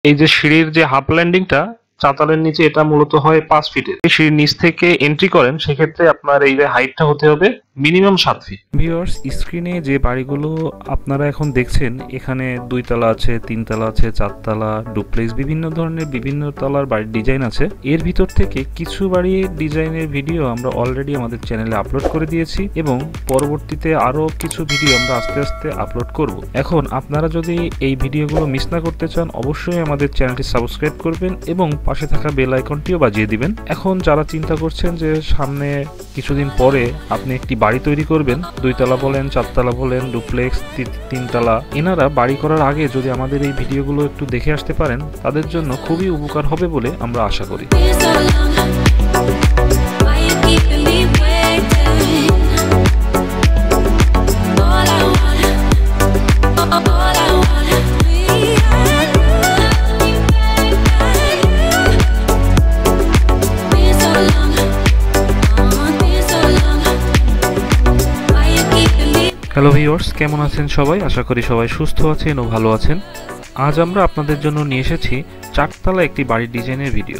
এই যে সিঁড়ির যে হাফ ল্যান্ডিংটা চাতালের নিচে, এটা মূলত হয় 5 ফিটের। সিঁড়ির নিচ থেকে এন্ট্রি করেন, সেক্ষেত্রে আপনার এই যে হাইটটা হতে হবে মিনিমাম 7 ফিট। ভিউয়ার্স, স্ক্রিনে যে বাড়িগুলো আপনারা এখন দেখছেন, এখানে 2 তলা আছে, 3 তলা আছে, 4 তলা, ডুপ্লেক্স, বিভিন্ন ধরনের বিভিন্ন তলার বাড়ির ডিজাইন আছে। এর ভিতর থেকে কিছু বাড়ির ডিজাইনের ভিডিও আমরা অলরেডি আমাদের চ্যানেলে আপলোড করে দিয়েছি এবং পরবর্তীতে আরো কিছু ভিডিও আমরা আস্তে আস্তে আপলোড করব। এখন আপনারা যদি এই ভিডিওগুলো মিস না করতে চান, অবশ্যই আমাদের চ্যানেলটি সাবস্ক্রাইব করবেন এবং পাশে থাকা বেল আইকনটিও বাজিয়ে দিবেন। এখন যারা চিন্তা করছেন যে সামনে কিছুদিন পরে আপনি একটি বাড়ি তৈরি করবেন, 2 তলা বলেন, 4 তলা বলেন, ডুপ্লেক্স, 3 তলা, এনারা বাড়ি করার আগে যদি আমাদের এই ভিডিওগুলো একটু দেখে আসতে পারেন, তাদের জন্য খুবই উপকার হবে বলে আমরা আশা করি। হ্যালো ভিউয়ার্স, কেমন আছেন সবাই? আশা করি সবাই সুস্থ আছেন ও ভালো আছেন। আজ আমরা আপনাদের জন্য নিয়ে এসেছি 4 তলা একটি বাড়ির ডিজাইনের ভিডিও।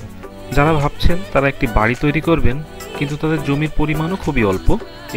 যারা ভাবছেন তারা একটি বাড়ি তৈরি করবেন, কিন্তু তাদের জমির পরিমাণও খুবই অল্প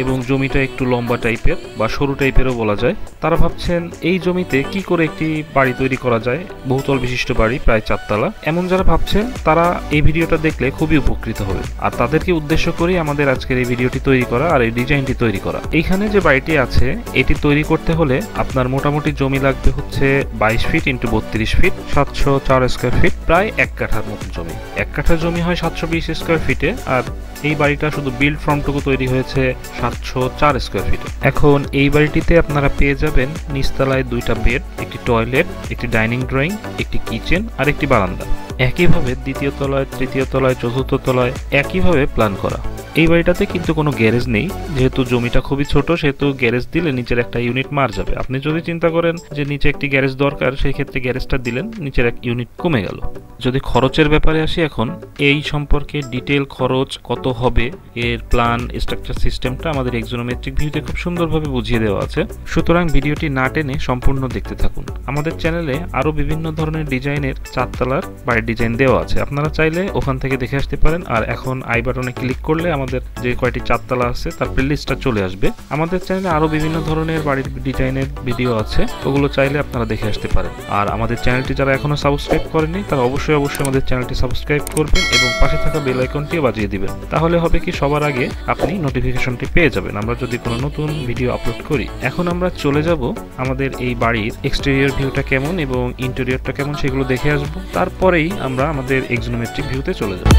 এবং জমিটা একটু লম্বা টাইপের বা সরু টাইপেরও বলা যায়, তারা ভাবছেন এই জমিতে কি করে একটি বাড়ি তৈরি করা যায়, বহুতল বিশিষ্ট বাড়ি প্রায় 4 তলা। এমন যারা ভাবছেন তারা এই ভিডিওটা দেখলে খুবই উপকৃত হবে। আর তাদেরকে উদ্দেশ্য করেই আমাদের আজকের এই ভিডিওটি তৈরি করা আর এই ডিজাইনটি তৈরি করা। এইখানে যে বাড়িটি আছে, এটি তৈরি করতে হলে আপনার মোটামুটি জমি লাগবে হচ্ছে 22 feet into 32 feet, 704 square feet, প্রায় 1 কাঠার মতো জমি। 1 কাঠা জমি হয় 720 স্কোয়ার ফিটে, আর এই বাড়িটা শুধু বিল্ড ফর্মটুকু তৈরি হয়েছে 704 স্কোয়ার ফিটে। এখন এই বাড়িটিতে আপনারা পেয়ে যাবেন নিচতলায় 2টা বেড, একটি টয়লেট, একটি ডাইনিং ড্রয়িং, একটি কিচেন আর একটি বারান্দা। একইভাবে 2য় তলায়, 3য় তলায়, 4র্থ তলায় একইভাবে প্ল্যান করা। এই বাড়িটাতে কিন্তু কোনো গ্যারেজ নেই, যেহেতু জমিটা খুবই ছোট, সেহেতু গ্যারেজ দিলে নিচের একটা ইউনিট মার যাবে। আপনি যদি চিন্তা করেন যে নিচে একটি গ্যারেজ দরকার, সেই ক্ষেত্রে গ্যারেজটা দিলেন, নিচের এক ইউনিট কমে গেল। যদি খরচের ব্যাপারে আসি, এখন এই সম্পর্কে ডিটেল খরচ কত হবে, এর প্ল্যান, স্ট্রাকচার সিস্টেমটা আমাদের এক্সোনোমেট্রিক ভিউতে খুব সুন্দরভাবে বুঝিয়ে দেওয়া আছে। সুতরাং ভিডিওটি না টেনে সম্পূর্ণ দেখতে থাকুন। আমাদের চ্যানেলে আরো বিভিন্ন ধরনের ডিজাইনের 4 তলার বাড়ির ডিজাইন দেওয়া আছে, আপনারা চাইলে ওখান থেকে দেখে আসতে পারেন। আর এখন আই বাটনে ক্লিক করলে আমাদের যে কয়টি 4 তলা আছে তার প্লেলিস্টটা চলে আসবে। আমাদের চ্যানেলে আরো বিভিন্ন ধরনের বাড়ির ডিজাইনের ভিডিও আছে, ওগুলো চাইলে আপনারা দেখে আসতে পারেন। আর আমাদের চ্যানেলটি যারা এখনো সাবস্ক্রাইব করেননি, তারা অবশ্যই আমাদের চ্যানেলটি সাবস্ক্রাইব করবেন এবং পাশে থাকা বেল আইকনটিও বাজিয়ে দিবেন। তাহলে হবে কি, সবার আগে আপনি নোটিফিকেশনটি পেয়ে যাবেন আমরা যদি কোনো নতুন ভিডিও আপলোড করি। এখন আমরা চলে যাব আমাদের এই বাড়ির এক্সটেরিয়র ভিউটা কেমন এবং ইন্টেরিয়রটা কেমন, সেগুলো দেখে আসবো। তারপরেই আমরা আমাদের এক্সোনোমেট্রিক ভিউতে চলে যাব।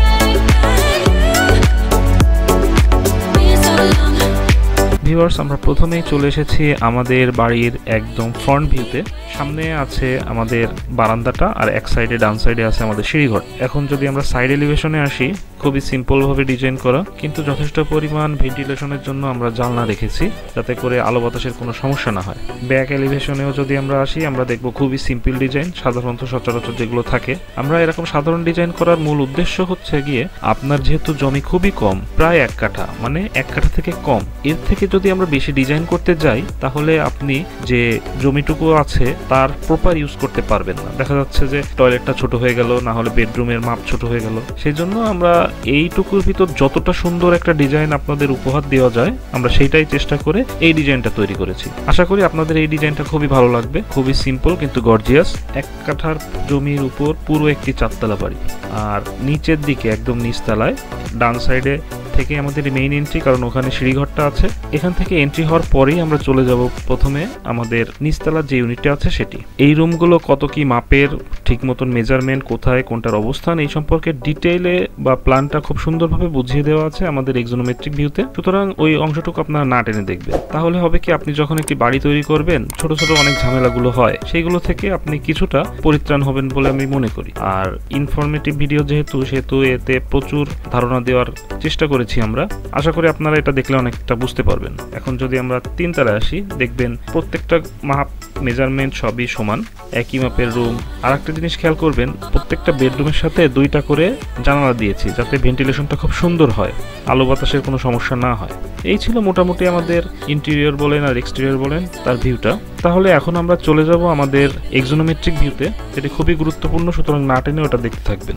ভিউয়ার্স, আমরা প্রথমেই চলে এসেছি আমাদের বাড়ির একদম ফ্রন্ট ভিউতে। সামনে আছে আমাদের বারান্দাটা আর এক সাইডে, ডান সাইডে আছে আমাদের সিঁড়িঘর। এখন যদি আমরা সাইড এলিভেশনে আসি, খুবই সিম্পল ভাবে ডিজাইন করা, কিন্তু যথেষ্ট পরিমাণ ভেন্টিলেশনের জন্য আমরা জানলা রেখেছি, যাতে করে আলো বাতাসের কোনো সমস্যা না হয়। ব্যাক এলিভেশনেও যদি আমরা আসি, আমরা দেখব খুবই সিম্পল ডিজাইন, সাধারণত সচরাচর যেগুলো থাকে। আমরা এরকম সাধারণ ডিজাইন করার মূল উদ্দেশ্য হচ্ছে গিয়ে, আপনার যেহেতু জমি খুবই কম, প্রায় 1 কাঠা, মানে 1 কাঠা থেকে কম, এর থেকে যদি আমরা বেশি ডিজাইন করতে যাই, তাহলে আপনি যে জমিটুকু আছে তার প্রপার ইউজ করতে পারবেন না। দেখা যাচ্ছে যে টয়লেটটা ছোট হয়ে গেল, না হলে বেডরুমের মাপ ছোট হয়ে গেল। সেই জন্য আমরা এইটুকুর ভিতর যতটা সুন্দর একটা ডিজাইন আপনাদের উপহার দেওয়া যায়, আমরা সেইটাই চেষ্টা করে এই ডিজাইনটা তৈরি করেছি। আশা করি আপনাদের এই ডিজাইনটা খুবই ভালো লাগবে। খুবই সিম্পল কিন্তু গর্জিয়াস। 1 কাঠার জমির উপর পুরো একটি 4 তলা বাড়ি, আর নিচের দিকে একদম নিচতলায় ডান সাইডে থেকে আমাদের মেইন এন্ট্রি, কারণ ওখানে সিঁড়িঘরটা আছে। এখান থেকে এন্ট্রি হওয়ার পরেই আমরা চলে যাব প্রথমে আমাদের নিচতলার যে ইউনিটটা আছে সেটি। এই রুমগুলো কত কি মাপের, ঠিক মতন মেজারমেন্ট, কোথায় কোনটার অবস্থান, এই সম্পর্কে ডিটেইলে বা প্ল্যানটা খুব সুন্দরভাবে বুঝিয়ে দেওয়া আছে আমাদের এক্সোনোমেট্রিক ভিউতে। সুতরাং ওই অংশটুকু আপনারা না টেনে দেখবেন, তাহলে হবে কি, আপনি যখন একটি বাড়ি তৈরি করবেন, ছোট ছোট অনেক ঝামেলাগুলো হয়, সেইগুলো থেকে আপনি কিছুটা পরিত্রাণ হবেন বলে আমি মনে করি। আর ইনফরমেটিভ ভিডিও যেহেতু, সেহেতু এতে প্রচুর ধারণা দেওয়ার চেষ্টা করেছি করেছি আমরা। আশা করি আপনারা এটা দেখলে অনেকটা বুঝতে পারবেন। এখন যদি আমরা 3 তলায় আসি, দেখবেন প্রত্যেকটা মাপ মেজারমেন্ট সবই সমান, একই মাপের রুম। আর একটা জিনিস খেয়াল করবেন, প্রত্যেকটা বেডরুমের সাথে 2টা করে জানালা দিয়েছি যাতে ভেন্টিলেশনটা খুব সুন্দর হয়, আলো বাতাসের কোনো সমস্যা না হয়। এই ছিল মোটামুটি আমাদের ইন্টেরিয়র বলেন আর এক্সটেরিয়র বলেন তার ভিউটা। তাহলে এখন আমরা চলে যাব আমাদের এক্সোনোমেট্রিক ভিউতে, যেটি খুবই গুরুত্বপূর্ণ, সুতরাং না টেনে ওটা দেখতে থাকবেন।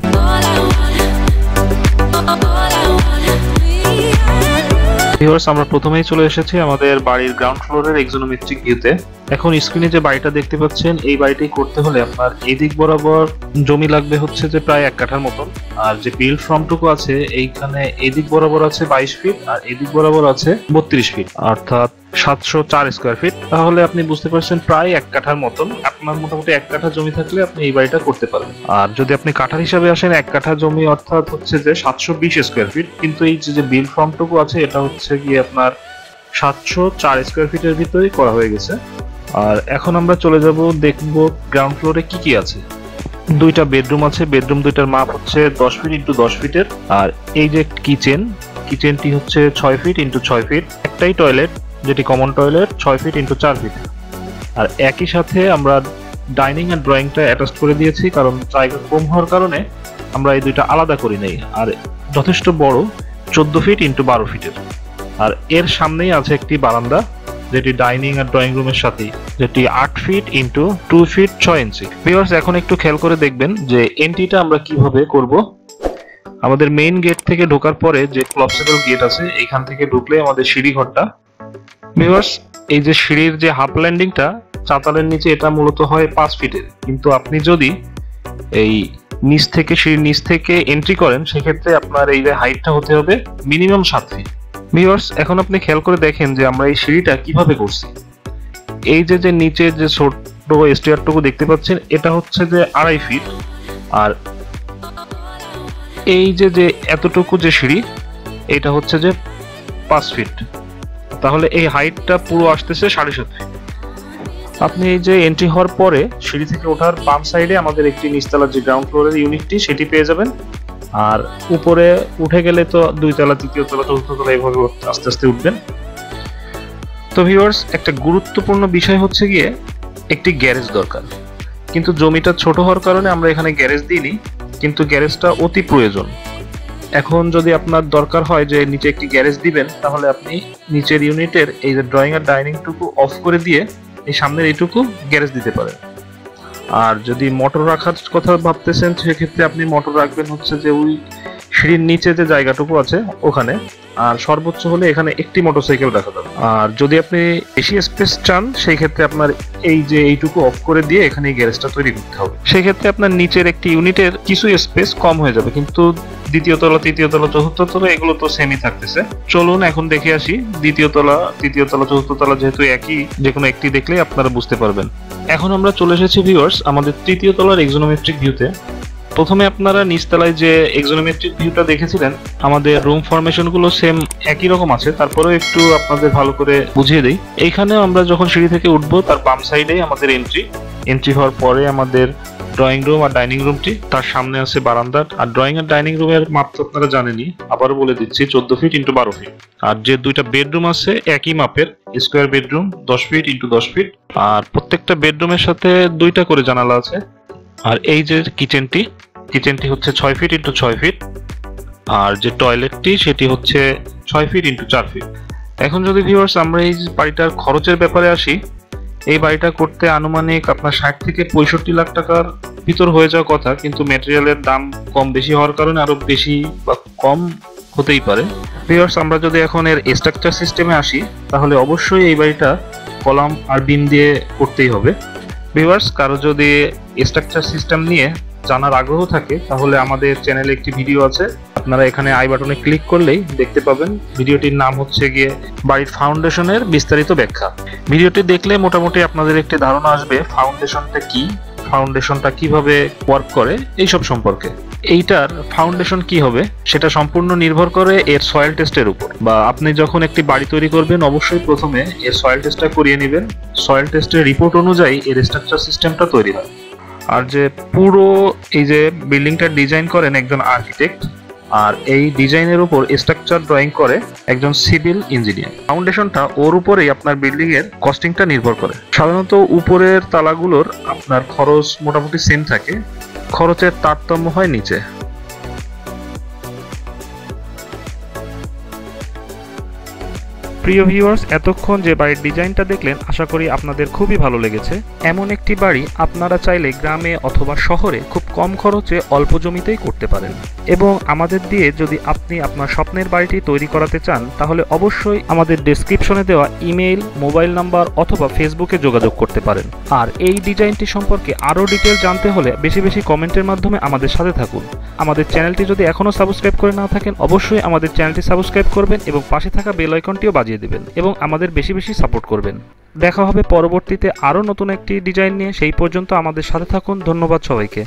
ভিউয়ার্স, আমরা প্রথমেই চলে এসেছি আমাদের বাড়ির গ্রাউন্ড ফ্লোরের এক্সোনোমেট্রিক ভিউতে। এখন স্ক্রিনে যে বাড়িটা দেখতে পাচ্ছেন, এই বাড়িটি করতে হলে আপনার এদিক বরাবর জমি লাগবে হচ্ছে যে প্রায় 1 কাঠার মতন। আর যে বিল্ড ফর্মটুকু আছে এইখানে এদিক বরাবর আছে 22 ফিট আর এদিক বরাবর আছে 32 ফিট, অর্থাৎ 704 স্কোয়ার ফিট। তাহলে আপনি বুঝতে পারছেন প্রায় 1 কাঠার মতন। আপনার মোটামুটি 1 কাঠা জমি থাকলে আপনি এই বাড়িটা করতে পারবেন। আর যদি আপনি কাঠার হিসাবে আসেন, 1 কাঠা জমি অর্থাৎ হচ্ছে যে 720 স্কোয়ার ফিট, কিন্তু এই যে বিল্ড ফর্মটুকু আছে এটা হচ্ছে গিয়ে আপনার 704 স্কোয়ার ফিটের ভিতরেই করা হয়ে গেছে। আর এখন আমরা চলে যাব, দেখব গ্রাউন্ড ফ্লোরে কি কি আছে। 2টা বেডরুম আছে, বেডরুম 2টার মাপ হচ্ছে 10 ফিট ইন্টু 10 ফিটের। আর এই যে কিচেনটি হচ্ছে 6 ফিট ইন্টু 6 ফিট। একটাই টয়লেট যেটি common toilet 6 feet into 4 feet. আর একই সাথে আমরা ডাইনিং আর ড্রয়িংটা অ্যাটাচ করে দিয়েছি, কারণ জায়গা কম হওয়ার কারণে আমরা এই 2টা আলাদা করি নাই। আর যথেষ্ট বড় 14 ফিট ইন্টু 12 ফিটের। আর এর সামনেই আছে একটি বারান্দা যেটি ডাইনিং আর ড্রয়িং রুমের সাথেই, যেটি 8 ফিট ইন্টু 2 ফিট 6 ইঞ্চি। ভিউয়ার্স, এখন একটু খেয়াল করে দেখবেন যে এন্ট্রিটা আমরা কিভাবে করব। আমাদের মেইন গেট থেকে ঢোকার পরে যে ক্লপসেবল গেট আছে, এখান থেকে ঢুকলে আমাদের সিঁড়ি ঘরটা। ভিউয়ার্স, এই যে সিঁড়ির যে হাফ ল্যান্ডিংটা চাতালের নিচে, এটা মূলত হয় 5 ফিটের, কিন্তু আপনি যদি এই সিঁড়ির নিচ থেকে এন্ট্রি করেন, সেক্ষেত্রে আপনার এই যে হাইটটা হতে হবে মিনিমাম 7 ফিট। ভিউয়ার্স, এখন আপনি খেয়াল করে দেখেন যে আমরা এই সিঁড়িটা কিভাবে করছি। এই যে নিচে যে ছোট স্টেয়ারটুকু দেখতে পাচ্ছেন, এটা হচ্ছে যে 2.5 ফিট। আর এই যে এতটুকু যে সিঁড়ি, এটা হচ্ছে যে 5 ফিট। তাহলে এই হাইটটা পুরো আসতেছে 7.5 ফিট। আপনি এই যে এন্ট্রি হওয়ার পরে সিঁড়ি থেকে ওঠার বাম সাইডে আমাদের একটি নিচতলার যে গ্রাউন্ড ফ্লোরের ইউনিটটি, সেটি পেয়ে যাবেন। আর উপরে উঠে গেলে তো 2 তলা, 3য় তলা, 4র্থ তলা, এইভাবে আস্তে আস্তে উঠবেন। তো ভিউয়ার্স, একটা গুরুত্বপূর্ণ বিষয় হচ্ছে গিয়ে একটি গ্যারেজ দরকার, কিন্তু জমিটা ছোট হওয়ার কারণে আমরা এখানে গ্যারেজ দিইনি, কিন্তু গ্যারেজটা অতি প্রয়োজন। এখন যদি আপনার দরকার হয় যে নিচে একটি গ্যারেজ দিবেন, তাহলে আপনি নিচের ইউনিটের এই যে ড্রয়িং আর ডাইনিংটুকু অফ করে দিয়ে এই সামনের এইটুকু গ্যারেজ দিতে পারেন। আর যদি মোটর রাখার কথা ভাবতেছেন, সেক্ষেত্রে আপনি মোটর রাখবেন হচ্ছে যে ওই সিঁড়ির নিচে যে জায়গাটুকু আছে ওখানে। আর সর্বোচ্চ হলে এখানে একটি মোটরসাইকেল রাখা যাবে। আর যদি আপনি বেশি স্পেস চান, সেই ক্ষেত্রে আপনার এই যে এইটুকু অফ করে দিয়ে এখানে গ্যারেজটা তৈরি করতে হবে। সেই ক্ষেত্রে আপনার নিচের একটি ইউনিটের কিছু স্পেস কম হয়ে যাবে, কিন্তু 2য় তলা, 3য় তলা, 4র্থ তলা এগুলো তো সেমই থাকতেছে। চলুন এখন দেখে আসি 2য় তলা, 3য় তলা, 4র্থ তলা, যেহেতু একই, যে কোনো একটি দেখলেই আপনারা বুঝতে পারবেন। এখন আমরা চলে এসেছি ভিউয়ার্স আমাদের 3য় তলার এক্সোনোমেট্রিক ভিউতে। প্রথমে আপনারা নিচতলায় যে এক্সোনোমেট্রিক ভিউটা দেখেছিলেন, আমাদের রুম ফরমেশন গুলো সেম একই রকম আছে, তারপরেও একটু আপনাদের ভালো করে বুঝিয়ে দেই। এইখানে আমরা যখন সিঁড়ি থেকে উঠবো, তার বাম সাইডে আমাদের এন্ট্রি হওয়ার পরে আমাদের ড্রয়িং রুম আর ডাইনিং রুমটি, তার সামনে আছে বারান্দা। আর ড্রয়িং আর ডাইনিং রুমের মাপ তো আপনারা জানেনই, আবারও বলে দিচ্ছি 14 ফিট ইন্টু 12 ফিট। আর যে 2টা বেডরুম আছে একই মাপের, square bedroom 10 feet into 10 feet. আর প্রত্যেকটা বেডরুমের সাথে 2টা করে জানালা আছে। আর এই যে কিচেনটি হচ্ছে 6 ফিট ইন্টু 6 ফিট। আর যে টয়লেটটি, সেটি হচ্ছে 6 ফিট ইন্টু 4 ফিট। এখন যদি ভিউয়ার্স আমরা এই বাড়িটার খরচের ব্যাপারে আসি, এই বাড়িটা করতে আনুমানিক আপনার 60 থেকে 65 লাখ টাকার ভিতর হয়ে যাওয়ার কথা, কিন্তু ম্যাটেরিয়ালের দাম কম বেশি হওয়ার কারণে আরো বেশি বা কম হতেই পারে। ভিউয়ার্স, আমরা যদি এখন এর স্ট্রাকচার সিস্টেমে আসি, তাহলে অবশ্যই এই বাড়িটা কলাম আর বিম দিয়ে করতেই হবে। ভিউয়ার্স, কারো যদি স্ট্রাকচার সিস্টেম নিয়ে জানার আগ্রহ থাকে, তাহলে আমাদের চ্যানেলে একটি ভিডিও আছে, আপনারা এখানে আই বাটনে ক্লিক করলেই দেখতে পাবেন। ভিডিওটির নাম হচ্ছে গিয়ে বাড়ির ফাউন্ডেশনের বিস্তারিত ব্যাখ্যা। ভিডিওটি দেখলে মোটামুটি আপনাদের একটি ধারণা আসবে ফাউন্ডেশনটা কি, ফাউন্ডেশনটা কিভাবে ওয়ার্ক করে, এইসব সম্পর্কে। এইটার ফাউন্ডেশন কি হবে সেটা সম্পূর্ণ নির্ভর করে এর সয়েল টেস্টের উপর। বা আপনি যখন একটি বাড়ি তৈরি করবেন, অবশ্যই প্রথমে এর সয়েল টেস্টটা করিয়ে নেবেন। সয়েল টেস্টের রিপোর্ট অনুযায়ী এর স্ট্রাকচার সিস্টেমটা তৈরি হয়। আর যে পুরো এই যে বিল্ডিংটা ডিজাইন করেন একজন আর্কিটেক্ট, আর এই ডিজাইনের উপর স্ট্রাকচার ড্রয়িং করে একজন সিভিল ইঞ্জিনিয়ার। ফাউন্ডেশনটা ওর উপরেই আপনার বিল্ডিং এর কস্টিংটা নির্ভর করে। সাধারণত উপরের তালাগুলোর আপনার খরচ মোটামুটি সেম থাকে, খরচের তারতম্য হয় নিচে। প্রিয় ভিউয়ার্স, এতক্ষণ যে বাড়ির ডিজাইনটা দেখলেন আশা করি আপনাদের খুবই ভালো লেগেছে। এমন একটি বাড়ি আপনারা চাইলে গ্রামে অথবা শহরে খুব কম খরচে অল্প জমিতেই করতে পারেন। এবং আমাদের দিয়ে যদি আপনি আপনার স্বপ্নের বাড়িটি তৈরি করাতে চান তাহলে অবশ্যই আমাদের ডেসক্রিপশনে দেওয়া ইমেইল, মোবাইল নাম্বার অথবা ফেসবুকে যোগাযোগ করতে পারেন। আর এই ডিজাইনটি সম্পর্কে আরও ডিটেল জানতে হলে বেশি বেশি কমেন্টের মাধ্যমে আমাদের সাথে থাকুন। আমাদের চ্যানেলটি যদি এখনও সাবস্ক্রাইব করে না থাকেন অবশ্যই আমাদের চ্যানেলটি সাবস্ক্রাইব করবেন এবং পাশে থাকা বেল আইকনটিও বাজিয়ে দেবেন এবং আমাদের বেশি বেশি সাপোর্ট করবেন। দেখা হবে পরবর্তীতে আরও নতুন একটি ডিজাইন নিয়ে। সেই পর্যন্ত আমাদের সাথে থাকুন। ধন্যবাদ সবাইকে।